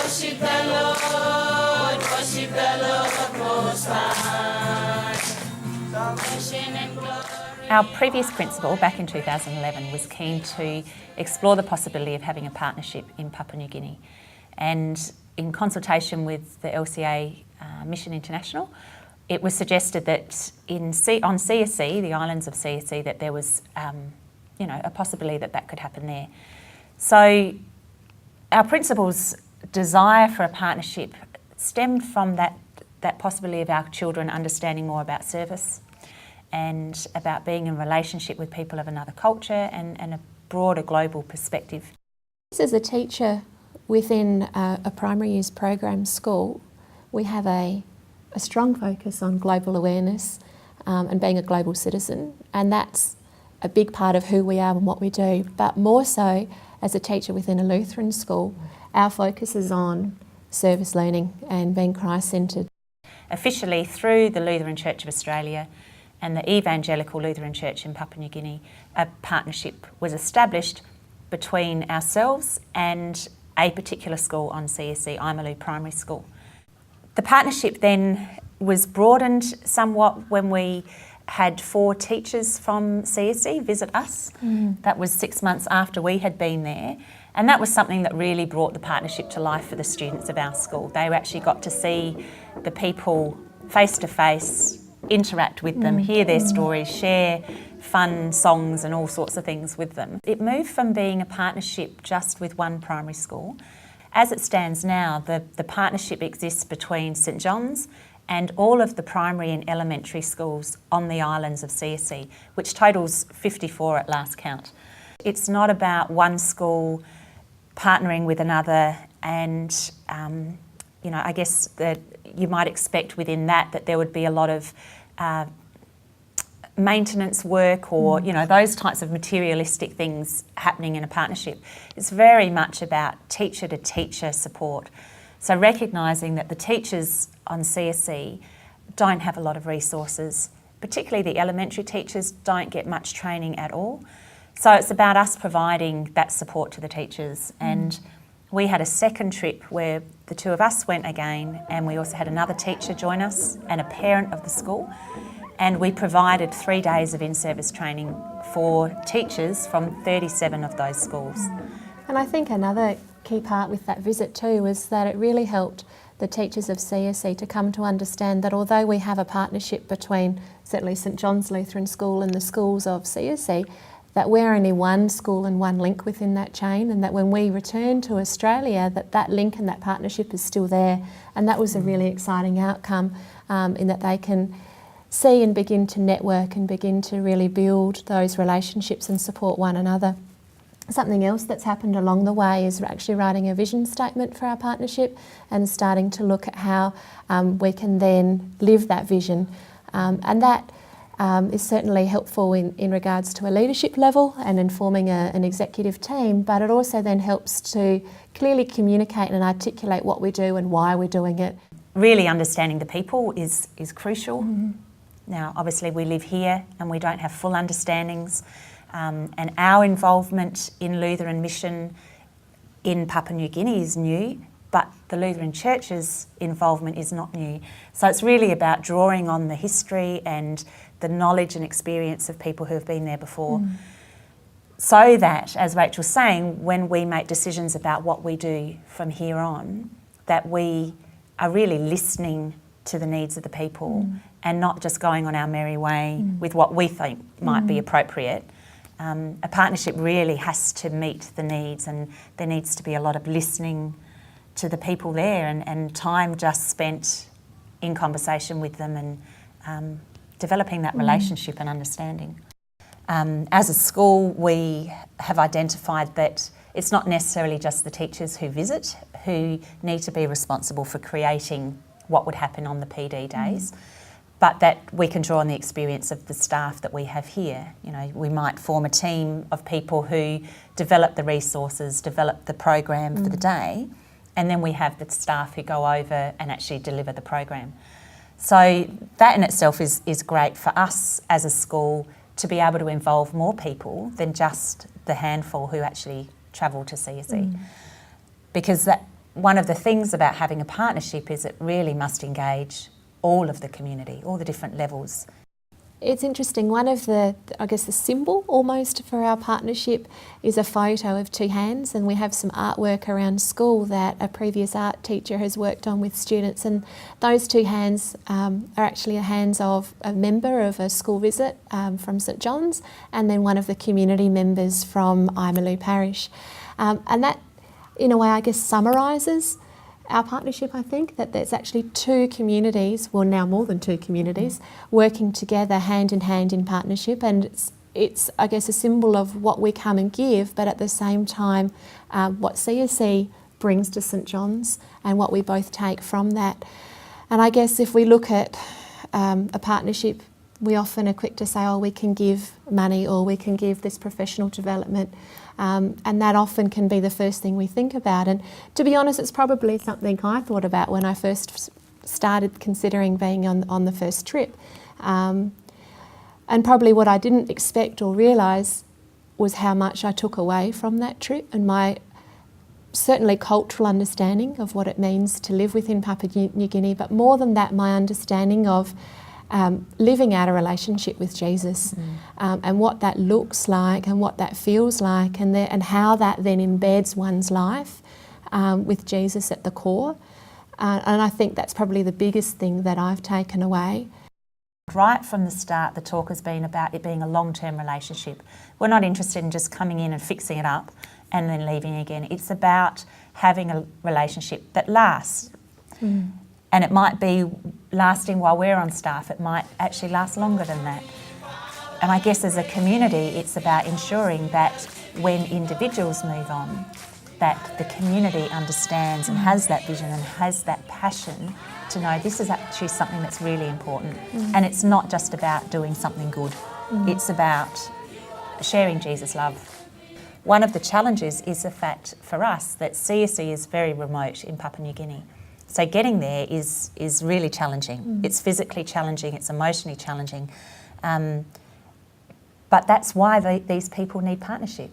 Worship the Lord Most High. Salvation and glory. Our previous principal back in 2011 was keen to explore the possibility of having a partnership in Papua New Guinea, and in consultation with the LCA Mission International, it was suggested that on CSE, the islands of CSE, that there was a possibility that could happen there. So our principal's desire for a partnership stemmed from that possibility of our children understanding more about service and about being in relationship with people of another culture and a broader global perspective. As a teacher within a primary years program school, we have a strong focus on global awareness and being a global citizen, and that's a big part of who we are and what we do. But more so, as a teacher within a Lutheran school, our focus is on service learning and being Christ-centred. Officially, through the Lutheran Church of Australia and the Evangelical Lutheran Church in Papua New Guinea, a partnership was established between ourselves and a particular school on CSE, Imalu Primary School. The partnership then was broadened somewhat when we had 4 teachers from CSE visit us. That was 6 months after we had been there, and that was something that really brought the partnership to life for the students of our school. They actually got to see the people face to face, interact with them, hear their stories, share fun songs and all sorts of things with them. It moved from being a partnership just with one primary school. As it stands now, the partnership exists between St John's and all of the primary and elementary schools on the islands of CSE, which totals 54 at last count. It's not about one school partnering with another, and I guess that you might expect within that there would be a lot of maintenance work or those types of materialistic things happening in a partnership. It's very much about teacher to teacher support. So recognising that the teachers on CSE don't have a lot of resources, particularly the elementary teachers don't get much training at all. So it's about us providing that support to the teachers. And we had a second trip where the 2 of us went again, and we also had another teacher join us and a parent of the school. And we provided 3 days of in-service training for teachers from 37 of those schools. And I think another key part with that visit too was that it really helped the teachers of CSE to come to understand that although we have a partnership between certainly St John's Lutheran School and the schools of CSE, that we're only one school and one link within that chain, and that when we return to Australia, that link and that partnership is still there. And that was a really exciting outcome in that they can see and begin to network and begin to really build those relationships and support one another. Something else that's happened along the way is actually writing a vision statement for our partnership and starting to look at how we can then live that vision. And that is certainly helpful in regards to a leadership level and informing an executive team, but it also then helps to clearly communicate and articulate what we do and why we're doing it. Really understanding the people is crucial. Now, obviously we live here and we don't have full understandings, and our involvement in Lutheran mission in Papua New Guinea is new, but the Lutheran Church's involvement is not new. So it's really about drawing on the history and the knowledge and experience of people who have been there before, so that, as Rachel's saying, when we make decisions about what we do from here on, that we are really listening to the needs of the people and not just going on our merry way with what we think might be appropriate. A partnership really has to meet the needs, and there needs to be a lot of listening to the people there and time just spent in conversation with them and developing that relationship and understanding. As a school, we have identified that it's not necessarily just the teachers who visit who need to be responsible for creating what would happen on the PD days, but that we can draw on the experience of the staff that we have here. We might form a team of people who develop the resources, develop the program for the day, and then we have the staff who go over and actually deliver the program. So that in itself is great for us as a school to be able to involve more people than just the handful who actually travel to CSE. Because one of the things about having a partnership is it really must engage all of the community, all the different levels. It's interesting, one of the symbol almost for our partnership is a photo of two hands, and we have some artwork around school that a previous art teacher has worked on with students, and those two hands are actually the hands of a member of a school visit from St John's, and then one of the community members from Imaloo Parish. And that, in a way, I guess summarises our partnership. I think that there's actually two communities, well now more than two communities, working together hand in hand in partnership, and it's I guess a symbol of what we come and give, but at the same time what CSC brings to St John's and what we both take from that. And I guess if we look at a partnership, we often are quick to say, oh, we can give money or we can give this professional development. And that often can be the first thing we think about. And to be honest, it's probably something I thought about when I first started considering being on the first trip. And probably what I didn't expect or realise was how much I took away from that trip, and my certainly cultural understanding of what it means to live within Papua New Guinea, but more than that, my understanding of living out a relationship with Jesus, and what that looks like and what that feels like, and how that then embeds one's life with Jesus at the core. And I think that's probably the biggest thing that I've taken away. Right from the start, the talk has been about it being a long-term relationship. We're not interested in just coming in and fixing it up and then leaving again. It's about having a relationship that lasts. And it might be lasting while we're on staff. It might actually last longer than that. And I guess as a community, it's about ensuring that when individuals move on, that the community understands and has that vision and has that passion to know this is actually something that's really important. And it's not just about doing something good. It's about sharing Jesus' love. One of the challenges is the fact for us that CSE is very remote in Papua New Guinea. So getting there is really challenging. It's physically challenging, it's emotionally challenging. But that's why these people need partnership.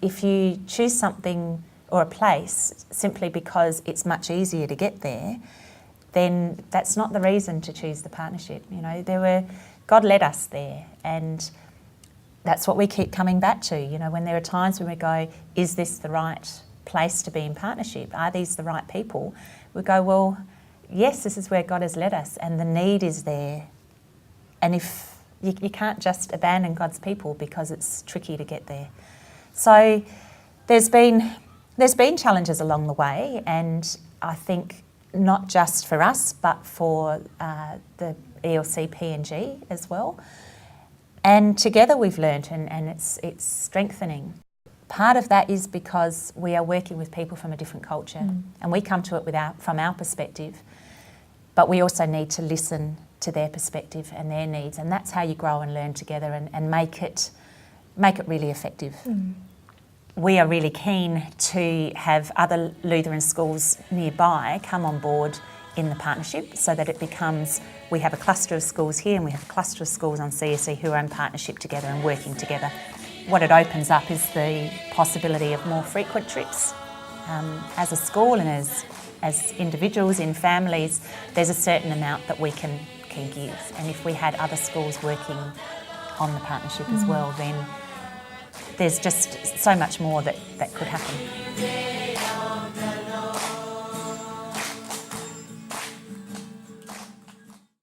If you choose something or a place simply because it's much easier to get there, then that's not the reason to choose the partnership. You know, God led us there, and that's what we keep coming back to. You know, when there are times when we go, is this the right place to be in partnership? Are these the right people? We go, well, yes, this is where God has led us, and the need is there. And if you can't just abandon God's people because it's tricky to get there. So there's been challenges along the way, and I think not just for us, but for the ELC PNG as well. And together we've learnt, and it's strengthening. Part of that is because we are working with people from a different culture, and we come to it from our perspective, but we also need to listen to their perspective and their needs, and that's how you grow and learn together and make it really effective. We are really keen to have other Lutheran schools nearby come on board in the partnership so that it becomes, we have a cluster of schools here and we have a cluster of schools on CSE who are in partnership together and working together. What it opens up is the possibility of more frequent trips. As a school and as individuals in families, there's a certain amount that we can give. And if we had other schools working on the partnership as well, then there's just so much more that could happen.